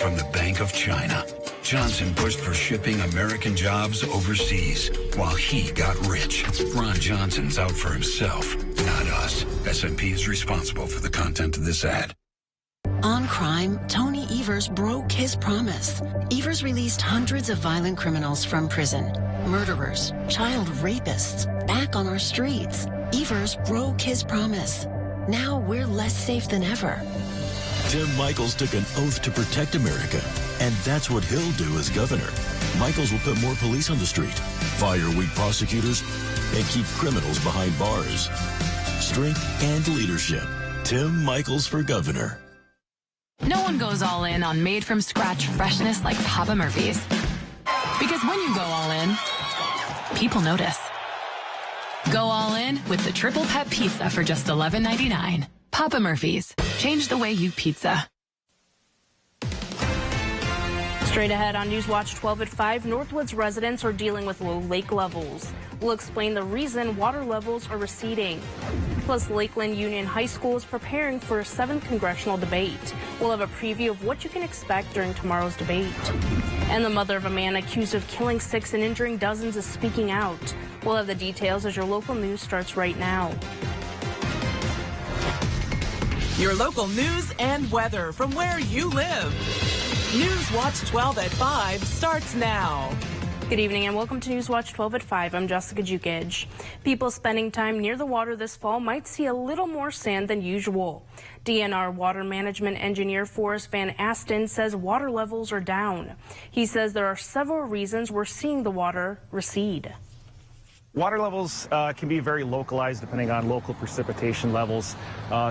from the Bank of China. Johnson pushed for shipping American jobs overseas while he got rich. Ron Johnson's out for himself, not us. S&P is responsible for the content of this ad. On crime, Tony Evers broke his promise. Evers released hundreds of violent criminals from prison. Murderers, child rapists, back on our streets. Evers broke his promise. Now we're less safe than ever. Tim Michaels took an oath to protect America, and that's what he'll do as governor. Michaels will put more police on the street, fire weak prosecutors, and keep criminals behind bars. Strength and leadership. Tim Michaels for governor. No one goes all in on made-from-scratch freshness like Papa Murphy's. Because when you go all in, people notice. Go all in with the Triple Pet Pizza for just $11.99. Papa Murphy's. Change the way you pizza. Straight ahead on News Watch 12 at 5, Northwoods residents are dealing with low lake levels. We'll explain the reason water levels are receding. Plus, Lakeland Union High School is preparing for a 7th congressional debate. We'll have a preview of what you can expect during tomorrow's debate. And the mother of a man accused of killing 6 and injuring dozens is speaking out. We'll have the details as your local news starts right now. Your local news and weather from where you live. News Watch 12 at 5 starts now. Good evening and welcome to News Watch 12 at 5. I'm Jessica Jukic. People spending time near the water this fall might see a little more sand than usual. DNR Water Management Engineer Forrest Van Asten says water levels are down. He says there are several reasons we're seeing the water recede. Water levels can be very localized depending on local precipitation levels.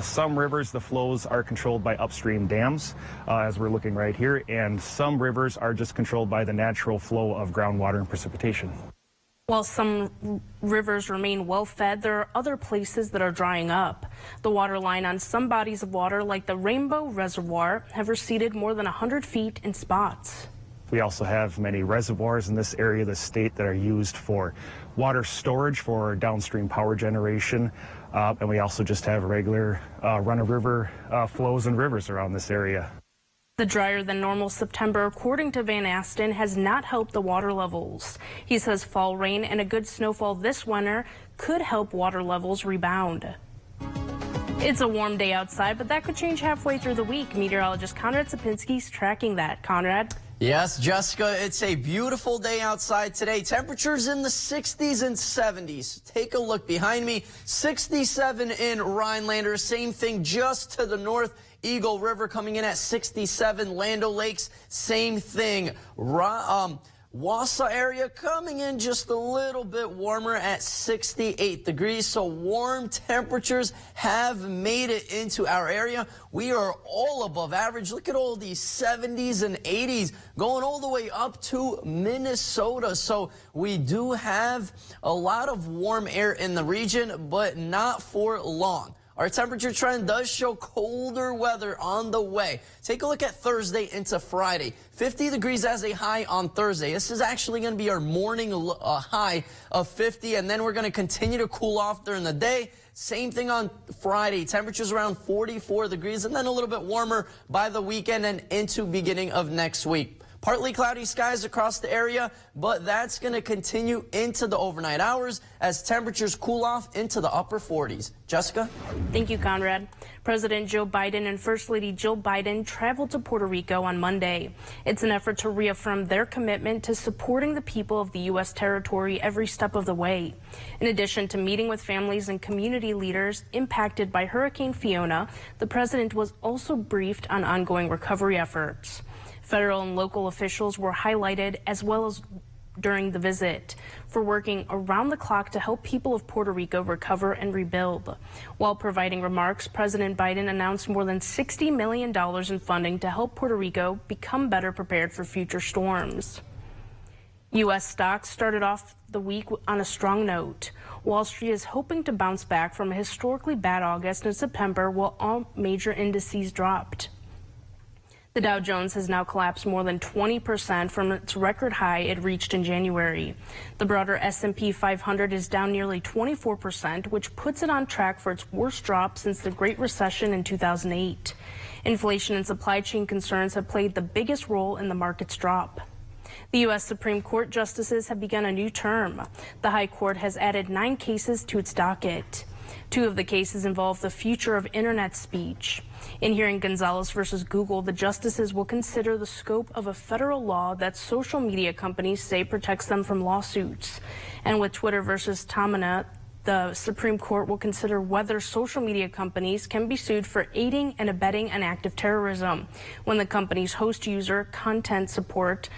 Some rivers, the flows are controlled by upstream dams, as we're looking right here, and some rivers are just controlled by the natural flow of groundwater and precipitation. While some rivers remain well fed, there are other places that are drying up. The water line on some bodies of water, like the Rainbow Reservoir, have receded more than 100 feet in spots. We also have many reservoirs in this area of the state that are used for water storage for downstream power generation. And we also just have regular run-of-river flows and rivers around this area. The drier than normal September, according to Van Asten, has not helped the water levels. He says fall rain and a good snowfall this winter could help water levels rebound. It's a warm day outside, but that could change halfway through the week. Meteorologist Conrad Sapinski's tracking that. Conrad? Yes, Jessica, it's a beautiful day outside today. Temperatures in the 60s and 70s. Take a look behind me. 67 in Rhinelander. Same thing just to the north. Eagle River coming in at 67. Land O'Lakes, same thing. Wausau area coming in just a little bit warmer at 68 degrees. So warm temperatures have made it into our area. We are all above average. Look at all these 70s and 80s going all the way up to Minnesota. So we do have a lot of warm air in the region, but not for long. Our temperature trend does show colder weather on the way. Take a look at Thursday into Friday. 50 degrees as a high on Thursday. This is actually going to be our morning high of 50, and then we're going to continue to cool off during the day. Same thing on Friday. Temperatures around 44 degrees, and then a little bit warmer by the weekend and into beginning of next week. Partly cloudy skies across the area, but that's going to continue into the overnight hours as temperatures cool off into the upper 40s. Jessica? Thank you, Conrad. President Joe Biden and First Lady Jill Biden traveled to Puerto Rico on Monday. It's an effort to reaffirm their commitment to supporting the people of the U.S. territory every step of the way. In addition to meeting with families and community leaders impacted by Hurricane Fiona, the president was also briefed on ongoing recovery efforts. Federal and local officials were highlighted as well as during the visit for working around the clock to help people of Puerto Rico recover and rebuild. While providing remarks, President Biden announced more than $60 million in funding to help Puerto Rico become better prepared for future storms. U.S. stocks started off the week on a strong note. Wall Street is hoping to bounce back from a historically bad August and September while all major indices dropped. The Dow Jones has now collapsed more than 20% from its record high it reached in January. The broader S&P 500 is down nearly 24%, which puts it on track for its worst drop since the Great Recession in 2008. Inflation and supply chain concerns have played the biggest role in the market's drop. The U.S. Supreme Court justices have begun a new term. The High Court has added 9 cases to its docket. 2 of the cases involve the future of internet speech. In hearing Gonzalez versus Google, the justices will consider the scope of a federal law that social media companies say protects them from lawsuits. And with Twitter versus Tamina, the Supreme Court will consider whether social media companies can be sued for aiding and abetting an act of terrorism when the company's host user content support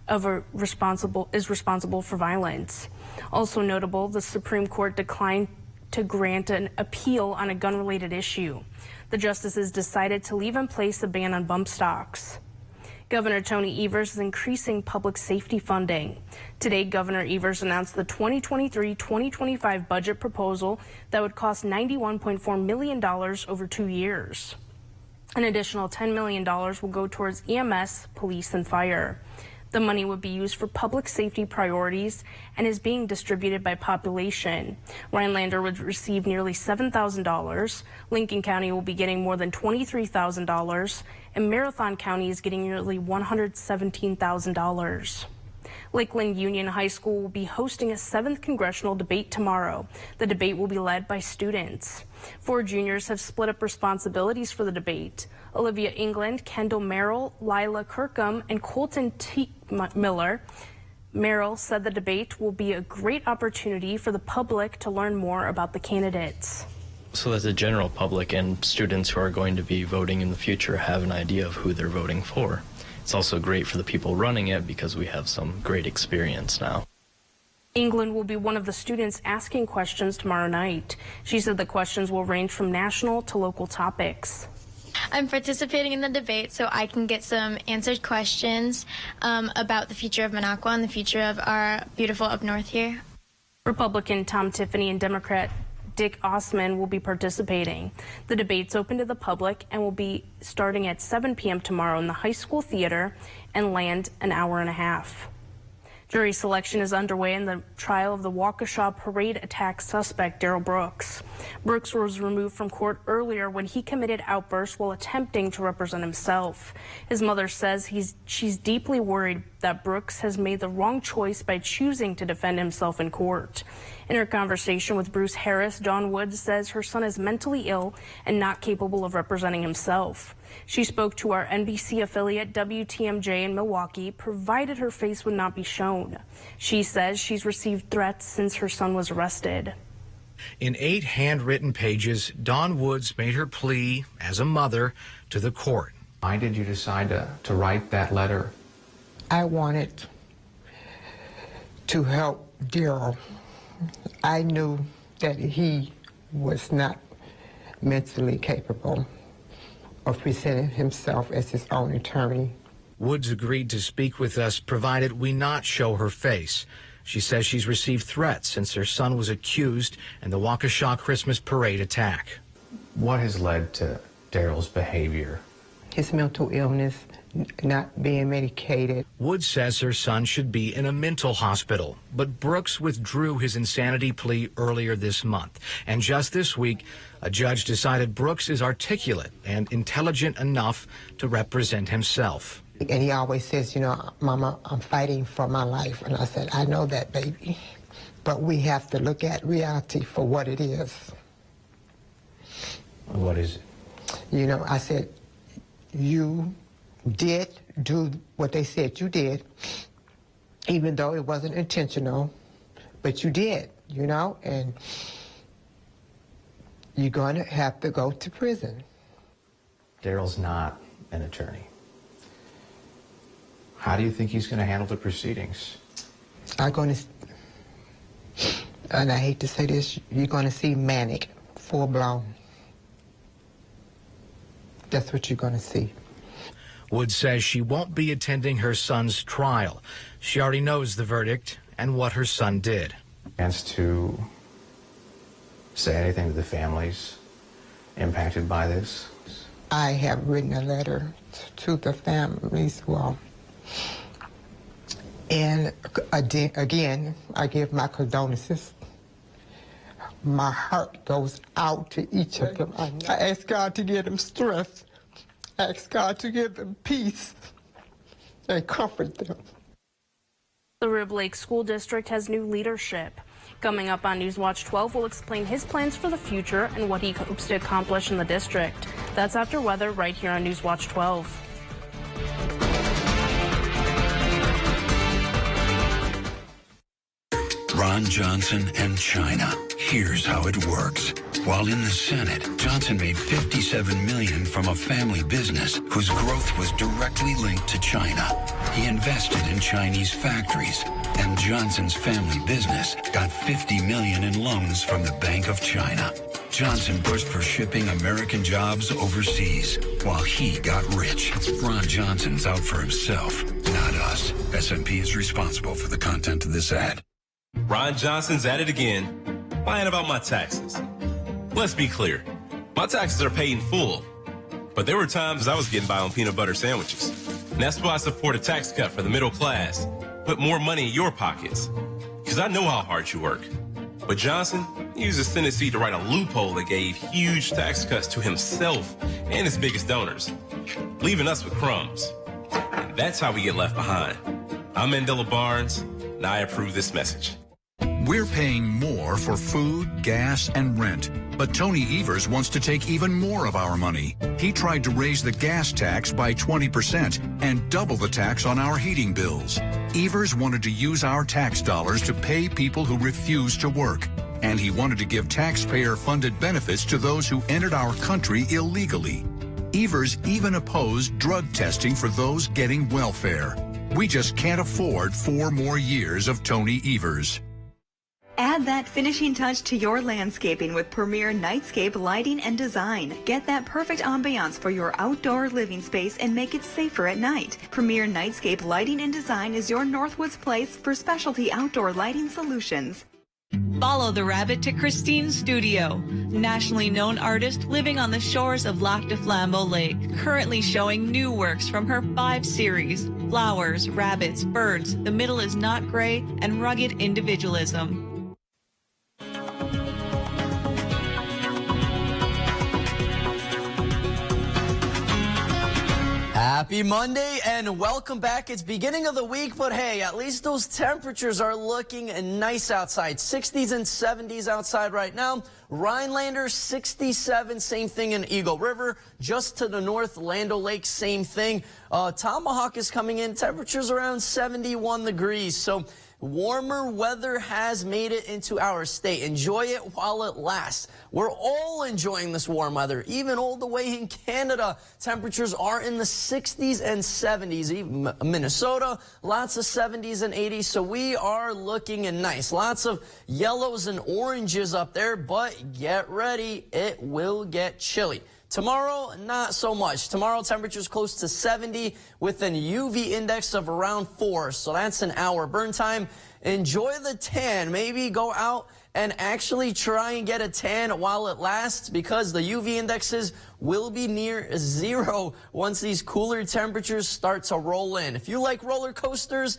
is responsible for violence. Also notable, the Supreme Court declined to grant an appeal on a gun-related issue. The justices decided to leave in place a ban on bump stocks. Governor Tony Evers is increasing public safety funding. Today, Governor Evers announced the 2023-2025 budget proposal that would cost $91.4 million over 2 years. An additional $10 million will go towards EMS, police, and fire. The money would be used for public safety priorities and is being distributed by population. Rhinelander would receive nearly $7,000. Lincoln County will be getting more than $23,000. And Marathon County is getting nearly $117,000. Lakeland Union High School will be hosting a 7th congressional debate tomorrow. The debate will be led by students. 4 juniors have split up responsibilities for the debate. Olivia England, Kendall Merrill, Lila Kirkham, and Colton T. Miller. Merrill said the debate will be a great opportunity for the public to learn more about the candidates. So that the general public and students who are going to be voting in the future have an idea of who they're voting for. It's also great for the people running it because we have some great experience now. England will be one of the students asking questions tomorrow night. She said the questions will range from national to local topics. I'm participating in the debate so I can get some answered questions about the future of Minocqua and the future of our beautiful up north here. Republican Tom Tiffany and Democrat Dick Osman will be participating. The debate's open to the public and will be starting at 7 p.m. tomorrow in the high school theater and land an hour and a half. Jury selection is underway in the trial of the Waukesha parade attack suspect, Darrell Brooks. Brooks was removed from court earlier when he committed outbursts while attempting to represent himself. His mother says she's deeply worried that Brooks has made the wrong choice by choosing to defend himself in court. In her conversation with Bruce Harris, Dawn Woods says her son is mentally ill and not capable of representing himself. She spoke to our NBC affiliate WTMJ in Milwaukee, provided her face would not be shown. She says she's received threats since her son was arrested. In 8 handwritten pages, Dawn Woods made her plea as a mother to the court. Why did you decide to write that letter? I wanted to help Darrell. I knew that he was not mentally capable of presenting himself as his own attorney. Woods agreed to speak with us, provided we not show her face. She says she's received threats since her son was accused in the Waukesha Christmas parade attack. What has led to Darrell's behavior? His mental illness, not being medicated. Woods says her son should be in a mental hospital, but Brooks withdrew his insanity plea earlier this month. And just this week, a judge decided Brooks is articulate and intelligent enough to represent himself. And he always says, you know, Mama, I'm fighting for my life. And I said, I know that, baby. But we have to look at reality for what it is. What is it? You know, I said, you did do what they said you did, even though it wasn't intentional, but you did, you know, and you're going to have to go to prison. Darrell's not an attorney. How do you think he's going to handle the proceedings? I'm going to, and I hate to say this, you're going to see manic, full blown. That's what you're going to see. Woods says she won't be attending her son's trial. She already knows the verdict and what her son did. Chance to say anything to the families impacted by this? I have written a letter to the families, and again, I give my condolences. My heart goes out to each of them. I ask God to give them strength. I ask God to give them peace and comfort them. The Rib Lake School District has new leadership. Coming up on Newswatch 12, we'll explain his plans for the future and what he hopes to accomplish in the district. That's after weather right here on Newswatch 12. Ron Johnson and China. Here's how it works. While in the Senate, Johnson made $57 million from a family business whose growth was directly linked to China. He invested in Chinese factories, and Johnson's family business got $50 million in loans from the Bank of China. Johnson pushed for shipping American jobs overseas while he got rich. Ron Johnson's out for himself, not us. S&P is responsible for the content of this ad. Ron Johnson's at it again, lying about my taxes. Let's be clear, my taxes are paid in full, but there were times I was getting by on peanut butter sandwiches. And that's why I support a tax cut for the middle class. Put more money in your pockets, because I know how hard you work. But Johnson used his tendency to write a loophole that gave huge tax cuts to himself and his biggest donors, leaving us with crumbs. And that's how we get left behind. I'm Mandela Barnes, and I approve this message. We're paying more for food, gas, and rent. But Tony Evers wants to take even more of our money. He tried to raise the gas tax by 20% and double the tax on our heating bills. Evers wanted to use our tax dollars to pay people who refuse to work. And he wanted to give taxpayer-funded benefits to those who entered our country illegally. Evers even opposed drug testing for those getting welfare. We just can't afford 4 more years of Tony Evers. Add that finishing touch to your landscaping with Premier Nightscape Lighting and Design. Get that perfect ambiance for your outdoor living space and make it safer at night. Premier Nightscape Lighting and Design is your Northwoods place for specialty outdoor lighting solutions. Follow the rabbit to Christine's studio. Nationally known artist living on the shores of Lac de Flambeau Lake, currently showing new works from her 5 series, Flowers, Rabbits, Birds, The Middle is Not Gray, and Rugged Individualism. Happy Monday and welcome back. It's beginning of the week, but hey, at least those temperatures are looking nice outside. 60s and 70s outside right now. Rhinelander 67, same thing in Eagle River. Just to the north, Lando Lake, same thing. Tomahawk is coming in, temperatures around 71 degrees. So warmer weather has made it into our state. Enjoy it while it lasts. We're all enjoying this warm weather, even all the way in Canada. Temperatures are in the 60s and 70s. Even Minnesota, lots of 70s and 80s. So we are looking nice. Lots of yellows and oranges up there, but get ready. It will get chilly. Tomorrow, not so much. Tomorrow, temperatures close to 70 with an UV index of around 4. So that's an hour burn time. Enjoy the tan. Maybe go out and actually try and get a tan while it lasts, because the UV indexes will be near 0 once these cooler temperatures start to roll in. If you like roller coasters,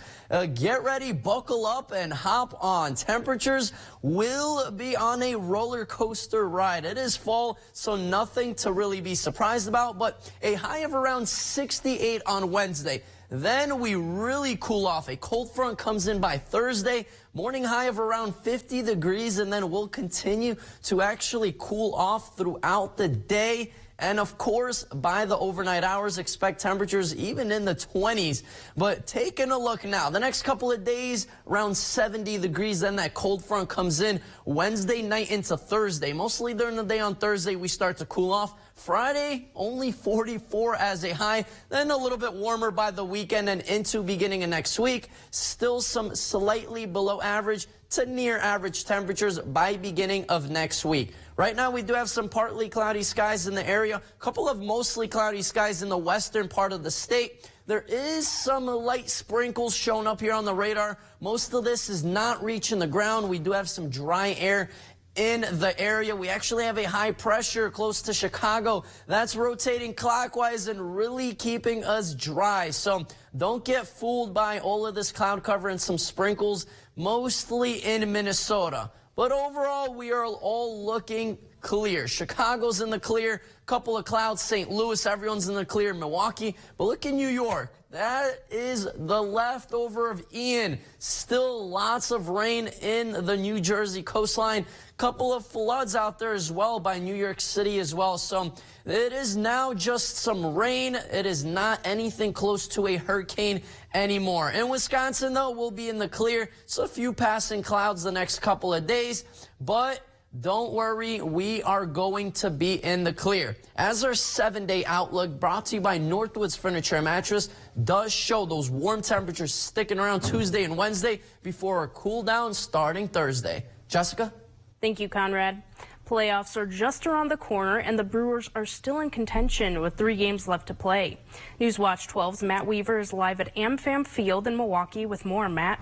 get ready, buckle up, and hop on. Temperatures will be on a roller coaster ride. It is fall, so nothing to really be surprised about, but a high of around 68 on Wednesday. Then we really cool off. A cold front comes in by Thursday. Morning high of around 50 degrees, and then we'll continue to actually cool off throughout the day. And of course, by the overnight hours, expect temperatures even in the 20s. But taking a look now, the next couple of days, around 70 degrees. Then that cold front comes in Wednesday night into Thursday. Mostly during the day on Thursday, we start to cool off. Friday, only 44 as a high, then a little bit warmer by the weekend and into beginning of next week. Still some slightly below average to near average temperatures by beginning of next week. Right now, we do have some partly cloudy skies in the area, a couple of mostly cloudy skies in the western part of the state. There is some light sprinkles showing up here on the radar. Most of this is not reaching the ground. We do have some dry air in the area. We actually have a high pressure close to Chicago that's rotating clockwise and really keeping us dry. So don't get fooled by all of this cloud cover and some sprinkles, mostly in Minnesota. But overall, we are all looking clear. Chicago's in the clear, couple of clouds. St. Louis, everyone's in the clear. Milwaukee, but look in New York. That is the leftover of Ian. Still lots of rain in the New Jersey coastline. Couple of floods out there as well by New York City as well. So it is now just some rain. It is not anything close to a hurricane anymore. In Wisconsin, though, we'll be in the clear. So a few passing clouds the next couple of days, but don't worry, we are going to be in the clear. As our 7-day outlook brought to you by Northwoods Furniture and Mattress does show those warm temperatures sticking around Tuesday and Wednesday before a cool down starting Thursday. Jessica? Thank you, Conrad. Playoffs are just around the corner, and the Brewers are still in contention with 3 games left to play. Newswatch 12's Matt Weaver is live at AmFam Field in Milwaukee with more. Matt?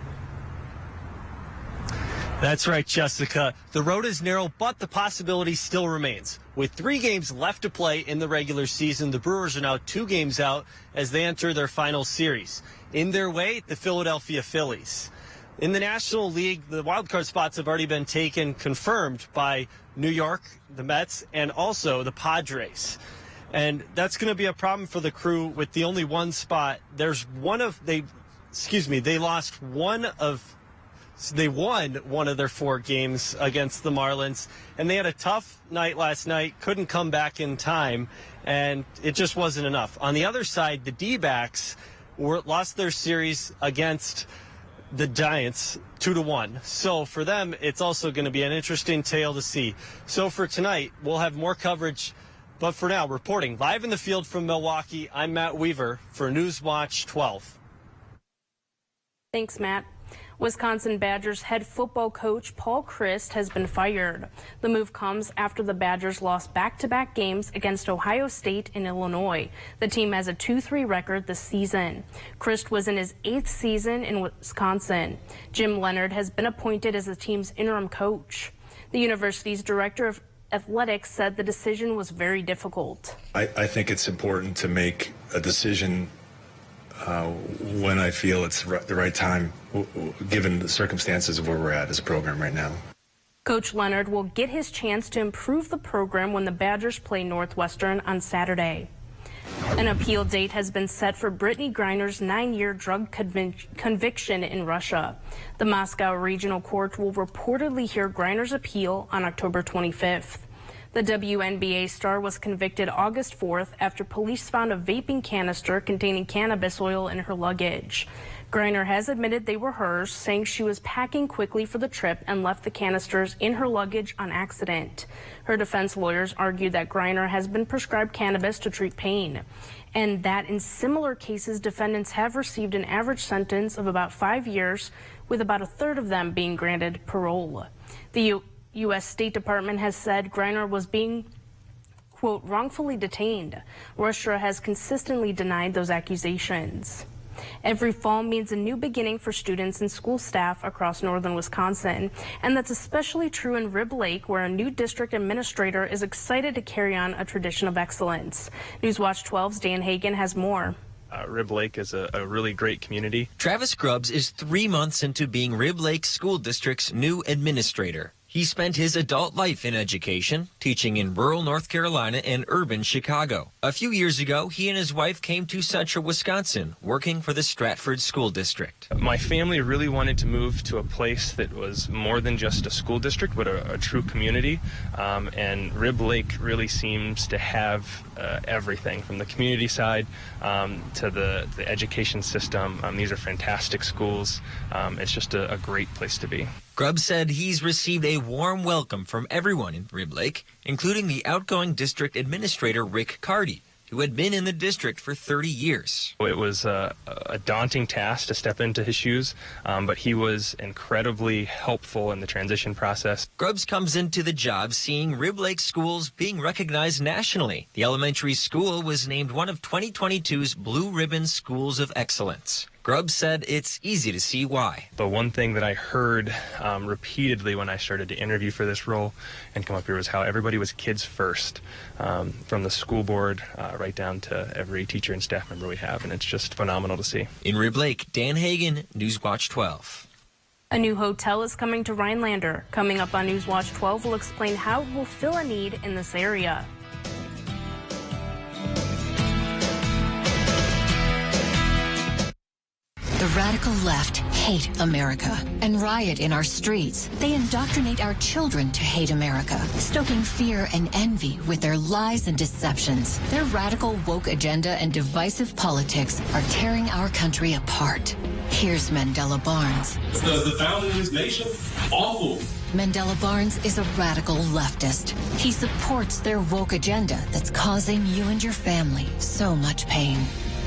That's right, Jessica. The road is narrow, but the possibility still remains. With 3 games left to play in the regular season, the Brewers are now 2 games out as they enter their final series. In their way, the Philadelphia Phillies. In the National League, the wildcard spots have already been taken, confirmed by New York, the Mets, and also the Padres. And that's going to be a problem for the Crew with the only one spot. They won one of their 4 games against the Marlins, and they had a tough night last night, couldn't come back in time, and it just wasn't enough. On the other side, the D-backs lost their series against the Giants 2-1. So for them, it's also going to be an interesting tale to see. So for tonight, we'll have more coverage. But for now, reporting live in the field from Milwaukee, I'm Matt Weaver for Newswatch 12. Thanks, Matt. Wisconsin Badgers head football coach Paul Chryst has been fired. The move comes after the Badgers lost back-to-back games against Ohio State and Illinois. The team has a 2-3 record this season. Chryst was in his 8th season in Wisconsin. Jim Leonard has been appointed as the team's interim coach. The university's director of athletics said the decision was very difficult. I think it's important to make a decision when I feel it's the right time, given the circumstances of where we're at as a program right now. Coach Leonard will get his chance to improve the program when the Badgers play Northwestern on Saturday. An appeal date has been set for Brittany Griner's 9-year drug conviction in Russia. The Moscow Regional Court will reportedly hear Griner's appeal on October 25th. The WNBA star was convicted August 4th after police found a vaping canister containing cannabis oil in her luggage. Griner has admitted they were hers, saying she was packing quickly for the trip and left the canisters in her luggage on accident. Her defense lawyers argued that Griner has been prescribed cannabis to treat pain, and that in similar cases, defendants have received an average sentence of about 5 years, with about a third of them being granted parole. The U.S. State Department has said Griner was being, quote, wrongfully detained. Russia has consistently denied those accusations. Every fall means a new beginning for students and school staff across northern Wisconsin, and that's especially true in Rib Lake, where a new district administrator is excited to carry on a tradition of excellence. Newswatch 12's Dan Hagan has more. Rib Lake is a really great community. Travis Grubbs is 3 months into being Rib Lake School District's new administrator. He spent his adult life in education, teaching in rural North Carolina and urban Chicago. A few years ago, he and his wife came to Central Wisconsin, working for the Stratford School District. My family really wanted to move to a place that was more than just a school district, but a true community. And Rib Lake really seems to have everything from the community side to the education system. These are fantastic schools. It's just a great place to be. Grubbs said he's received a warm welcome from everyone in Rib Lake, including the outgoing district administrator Rick Carty, who had been in the district for 30 years. It was a daunting task to step into his shoes, but he was incredibly helpful in the transition process. Grubbs comes into the job seeing Rib Lake schools being recognized nationally. The elementary school was named one of 2022's Blue Ribbon Schools of Excellence. Grubbs said it's easy to see why. The one thing that I heard repeatedly when I started to interview for this role and come up here was how everybody was kids first, from the school board right down to every teacher and staff member we have, and it's just phenomenal to see. In Rib Lake, Dan Hagan, Newswatch 12. A new hotel is coming to Rhinelander. Coming up on Newswatch 12, we'll explain how it will fill a need in this area. The radical left hate America and riot in our streets. They indoctrinate our children to hate America, stoking fear and envy with their lies and deceptions. Their radical woke agenda and divisive politics are tearing our country apart. Here's Mandela Barnes. Because the founding of this nation, awful. Mandela Barnes is a radical leftist. He supports their woke agenda that's causing you and your family so much pain.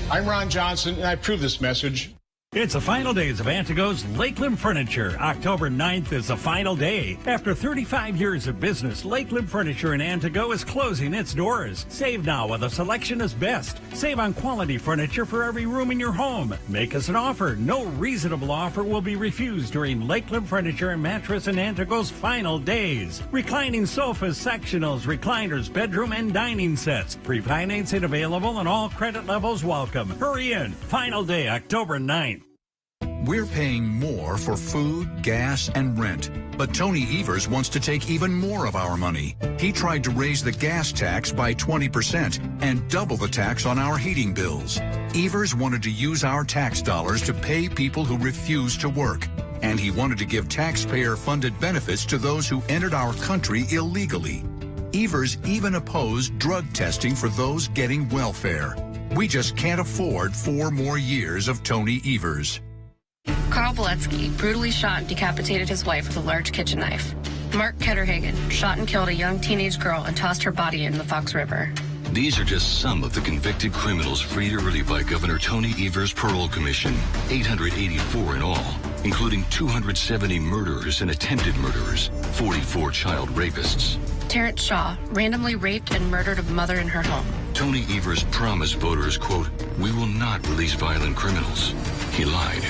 I'm Ron Johnson, and I approve this message. It's the final days of Antigo's Lakeland Furniture. October 9th is the final day. After 35 years of business, Lakeland Furniture in Antigo is closing its doors. Save now while the selection is best. Save on quality furniture for every room in your home. Make us an offer. No reasonable offer will be refused during Lakeland Furniture and Mattress in Antigo's final days. Reclining sofas, sectionals, recliners, bedroom and dining sets. Pre-financing available and all credit levels welcome. Hurry in. Final day, October 9th. We're paying more for food, gas, and rent. But Tony Evers wants to take even more of our money. He tried to raise the gas tax by 20% and double the tax on our heating bills. Evers wanted to use our tax dollars to pay people who refuse to work. And he wanted to give taxpayer-funded benefits to those who entered our country illegally. Evers even opposed drug testing for those getting welfare. We just can't afford 4 more years of Tony Evers. Carl Beletsky brutally shot and decapitated his wife with a large kitchen knife. Mark Ketterhagen shot and killed a young teenage girl and tossed her body in the Fox River. These are just some of the convicted criminals freed early by Governor Tony Evers' parole commission. 884 in all, including 270 murderers and attempted murderers, 44 child rapists. Terrence Shaw randomly raped and murdered a mother in her home. Tony Evers promised voters, quote, "We will not release violent criminals." He lied.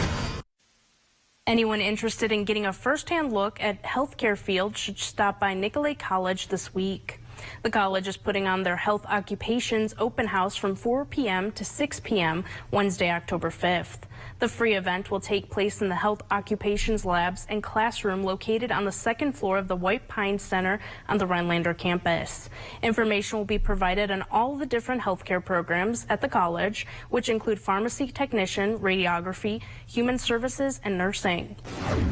Anyone interested in getting a first-hand look at healthcare field should stop by Nicolet College this week. The college is putting on their Health Occupations open house from 4 p.m. to 6 p.m. Wednesday, October 5th. The free event will take place in the Health Occupations Labs and classroom located on the second floor of the White Pine Center on the Rhinelander campus. Information will be provided on all the different healthcare programs at the college, which include pharmacy technician, radiography, human services, and nursing.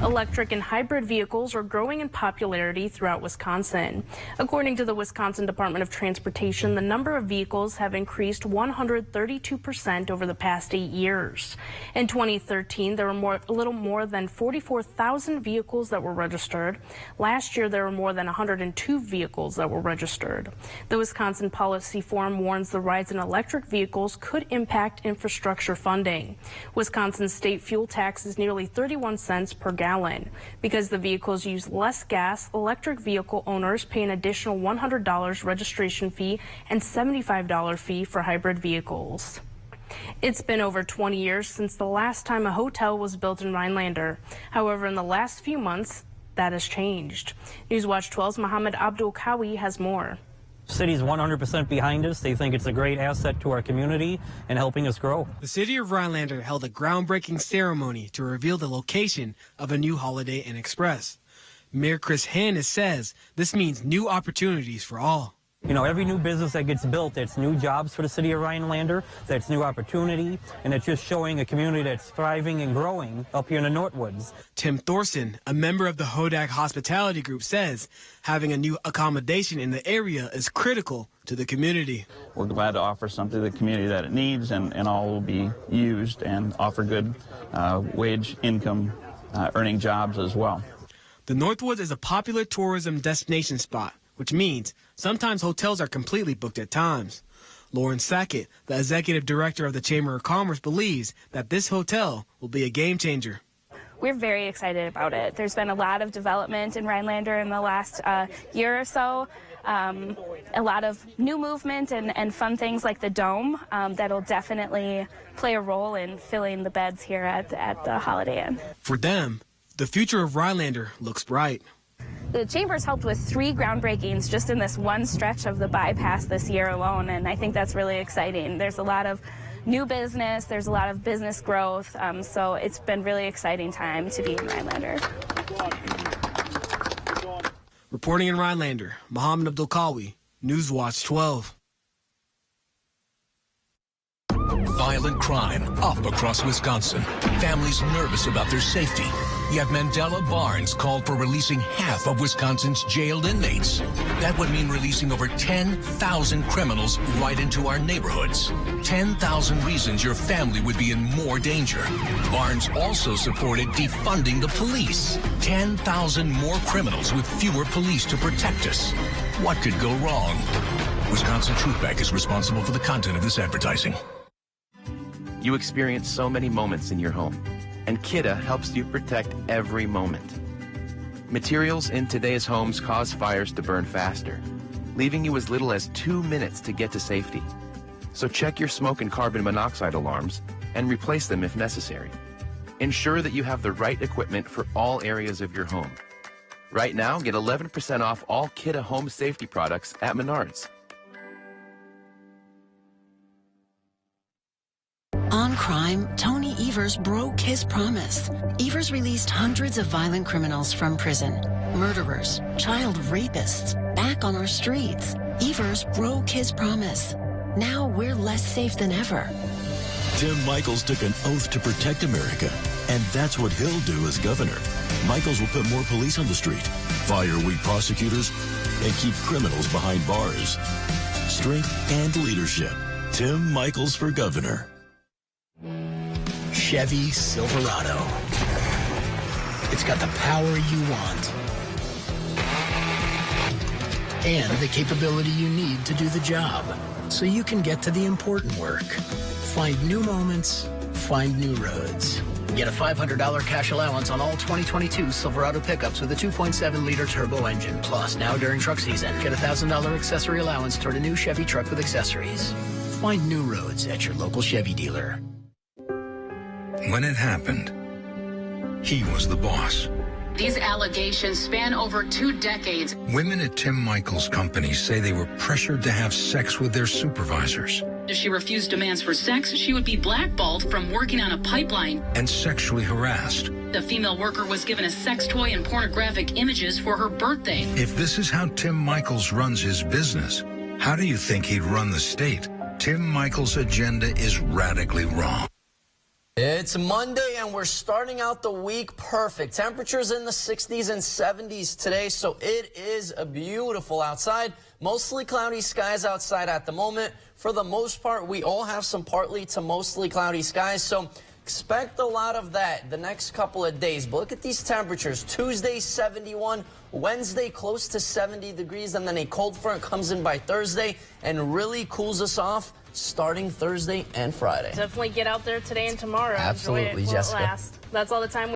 Electric and hybrid vehicles are growing in popularity throughout Wisconsin. According to the Wisconsin Department of Transportation, the number of vehicles have increased 132% over the past 8 years. In 2013, there were a little more than 44,000 vehicles that were registered. Last year, there were more than 102 vehicles that were registered. The Wisconsin Policy Forum warns the rise in electric vehicles could impact infrastructure funding. Wisconsin's state fuel tax is nearly 31 cents per gallon. Because the vehicles use less gas, electric vehicle owners pay an additional $100 registration fee and $75 fee for hybrid vehicles. It's been over 20 years since the last time a hotel was built in Rhinelander. However, in the last few months, that has changed. Newswatch 12's Mohammed Abdul Kawi has more. The city's 100% behind us. They think it's a great asset to our community and helping us grow. The city of Rhinelander held a groundbreaking ceremony to reveal the location of a new Holiday Inn Express. Mayor Chris Hannes says this means new opportunities for all. You know, every new business that gets built, it's new jobs for the city of Rhinelander, that's new opportunity, and it's just showing a community that's thriving and growing up here in the Northwoods. Tim Thorson, a member of the Hodak Hospitality Group, says having a new accommodation in the area is critical to the community. We're glad to offer something to the community that it needs, and all will be used and offer good wage income earning jobs as well. The Northwoods is a popular tourism destination spot, which means sometimes hotels are completely booked at times. Lauren Sackett, the executive director of the Chamber of Commerce, believes that this hotel will be a game changer. We're very excited about it. There's been a lot of development in Rhinelander in the last year or so. A lot of new movement and fun things like the Dome that'll definitely play a role in filling the beds here at the Holiday Inn. For them, the future of Rhinelander looks bright. The Chamber's helped with 3 groundbreakings just in this one stretch of the bypass this year alone, and I think that's really exciting. There's a lot of new business, there's a lot of business growth, so it's been really exciting time to be in Rhinelander. Reporting in Rhinelander, Mohammed Abdul-Kawi, Newswatch 12. Violent crime up across Wisconsin. Families nervous about their safety. Yet Mandela Barnes called for releasing half of Wisconsin's jailed inmates. That would mean releasing over 10,000 criminals right into our neighborhoods. 10,000 reasons your family would be in more danger. Barnes also supported defunding the police. 10,000 more criminals with fewer police to protect us. What could go wrong? Wisconsin Truth Bank is responsible for the content of this advertising. You experience so many moments in your home, and Kidde helps you protect every moment. Materials in today's homes cause fires to burn faster, leaving you as little as 2 minutes to get to safety. So check your smoke and carbon monoxide alarms and replace them if necessary. Ensure that you have the right equipment for all areas of your home. Right now, get 11% off all Kidde home safety products at Menards. On crime, Tony Evers broke his promise. Evers released hundreds of violent criminals from prison. Murderers, child rapists, back on our streets. Evers broke his promise. Now we're less safe than ever. Tim Michels took an oath to protect America, and that's what he'll do as governor. Michels will put more police on the street, fire weak prosecutors, and keep criminals behind bars. Strength and leadership. Tim Michels for governor. Chevy Silverado. It's got the power you want and the capability you need to do the job, so you can get to the important work. Find new moments, find new roads. Get a $500 cash allowance on all 2022 Silverado pickups with a 2.7-liter turbo engine. Plus, now during truck season, get a $1,000 accessory allowance toward a new Chevy truck with accessories. Find new roads at your local Chevy dealer. When it happened, he was the boss. These allegations span over 2 decades. Women at Tim Michels' company say they were pressured to have sex with their supervisors. If she refused demands for sex, she would be blackballed from working on a pipeline. And sexually harassed. The female worker was given a sex toy and pornographic images for her birthday. If this is how Tim Michels runs his business, how do you think he'd run the state? Tim Michels' agenda is radically wrong. It's Monday, and we're starting out the week perfect. Temperatures in the 60s and 70s today, so it is beautiful outside. Mostly cloudy skies outside at the moment. For the most part, we all have some partly to mostly cloudy skies, so expect a lot of that the next couple of days. But look at these temperatures. Tuesday, 71. Wednesday, close to 70 degrees, and then a cold front comes in by Thursday and really cools us off starting Thursday and Friday. Definitely get out there today and tomorrow. Absolutely, Enjoy it while it Jessica. lasts. That's all the time